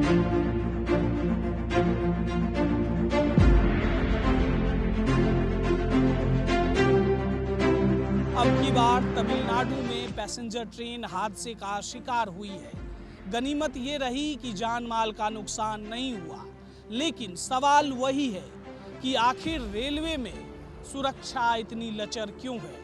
अब की बार तमिलनाडु में पैसेंजर ट्रेन हादसे का शिकार हुई है। गनीमत ये रही कि जान माल का नुकसान नहीं हुआ, लेकिन सवाल वही है कि आखिर रेलवे में सुरक्षा इतनी लचर क्यों है।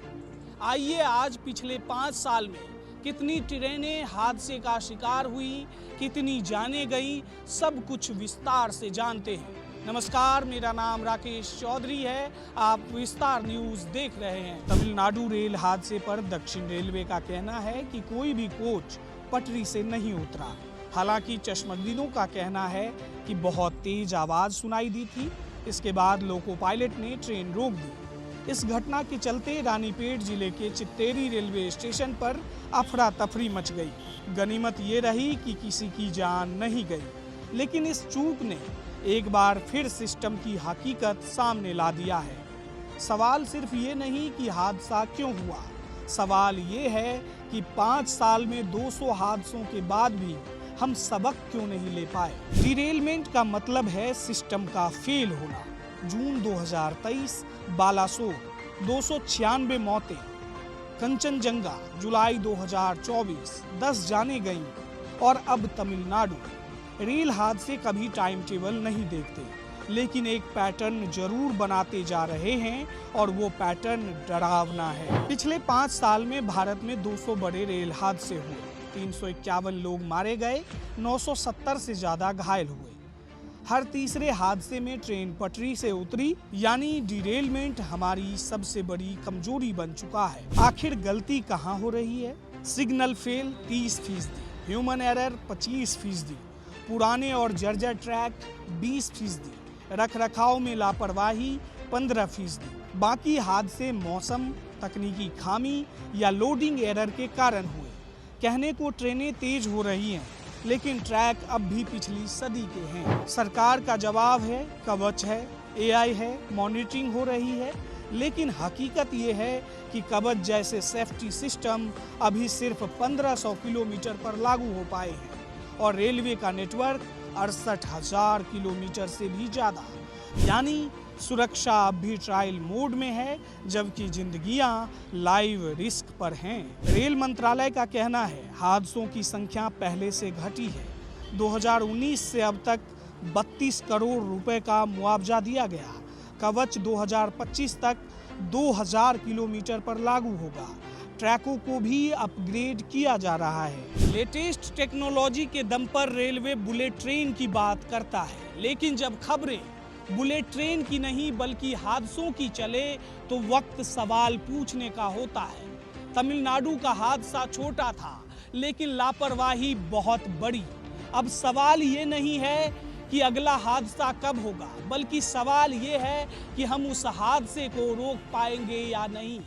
आइए आज पिछले 5 साल में कितनी ट्रेनें हादसे का शिकार हुई, कितनी जानें गई, सब कुछ विस्तार से जानते हैं। नमस्कार, मेरा नाम राकेश चौधरी है। आप विस्तार न्यूज देख रहे हैं। तमिलनाडु रेल हादसे पर दक्षिण रेलवे का कहना है कि कोई भी कोच पटरी से नहीं उतरा। हालांकि चश्मदीदों का कहना है कि बहुत तेज आवाज सुनाई दी थी। इसके बाद लोको पायलट ने ट्रेन रोक दी। इस घटना के चलते रानीपेट जिले के चित्तेरी रेलवे स्टेशन पर अफरा तफरी मच गई। गनीमत ये रही कि किसी की जान नहीं गई, लेकिन इस चूक ने एक बार फिर सिस्टम की हकीकत सामने ला दिया है। सवाल सिर्फ ये नहीं कि हादसा क्यों हुआ, सवाल ये है कि 5 साल में 200 हादसों के बाद भी हम सबक क्यों नहीं ले पाए। डिरेलमेंट का मतलब है सिस्टम का फेल होना। जून 2023 बालासोर 296 मौतें। कंचनजंगा जुलाई 2024 10 जाने गईं। और अब तमिलनाडु। रेल हादसे कभी टाइम टेबल नहीं देखते, लेकिन एक पैटर्न जरूर बनाते जा रहे हैं और वो पैटर्न डरावना है। पिछले 5 साल में भारत में 200 बड़े रेल हादसे हुए। 351 लोग मारे गए, 970 से ज्यादा घायल हुए। हर तीसरे हादसे में ट्रेन पटरी से उतरी, यानी डिरेलमेंट हमारी सबसे बड़ी कमजोरी बन चुका है। आखिर गलती कहाँ हो रही है? सिग्नल फेल 30%, ह्यूमन एरर 25%, पुराने और जर्जर ट्रैक 20%, रखरखाव में लापरवाही 15%। बाकी हादसे मौसम, तकनीकी खामी या लोडिंग एरर के कारण हुए। कहने को ट्रेनें तेज हो रही हैं, लेकिन ट्रैक अब भी पिछली सदी के हैं। सरकार का जवाब है कवच है, एआई है, मॉनिटरिंग हो रही है, लेकिन हकीकत ये है कि कवच जैसे सेफ्टी सिस्टम अभी सिर्फ 1500 किलोमीटर पर लागू हो पाए हैं और रेलवे का नेटवर्क 68,000 किलोमीटर से भी ज्यादा। यानी सुरक्षा अब भी ट्रायल मोड में है, जबकि जिंदगियां लाइव रिस्क पर हैं। रेल मंत्रालय का कहना है हादसों की संख्या पहले से घटी है। 2019 से अब तक 32 करोड़ रुपए का मुआवजा दिया गया। कवच 2025 तक 2000 किलोमीटर पर लागू होगा। ट्रैकों को भी अपग्रेड किया जा रहा है। लेटेस्ट टेक्नोलॉजी के दम पर रेलवे बुलेट ट्रेन की बात करता है, लेकिन जब खबरें बुलेट ट्रेन की नहीं बल्कि हादसों की चले तो वक्त सवाल पूछने का होता है। तमिलनाडु का हादसा छोटा था, लेकिन लापरवाही बहुत बड़ी। अब सवाल ये नहीं है कि अगला हादसा कब होगा, बल्कि सवाल ये है कि हम उस हादसे को रोक पाएंगे या नहीं।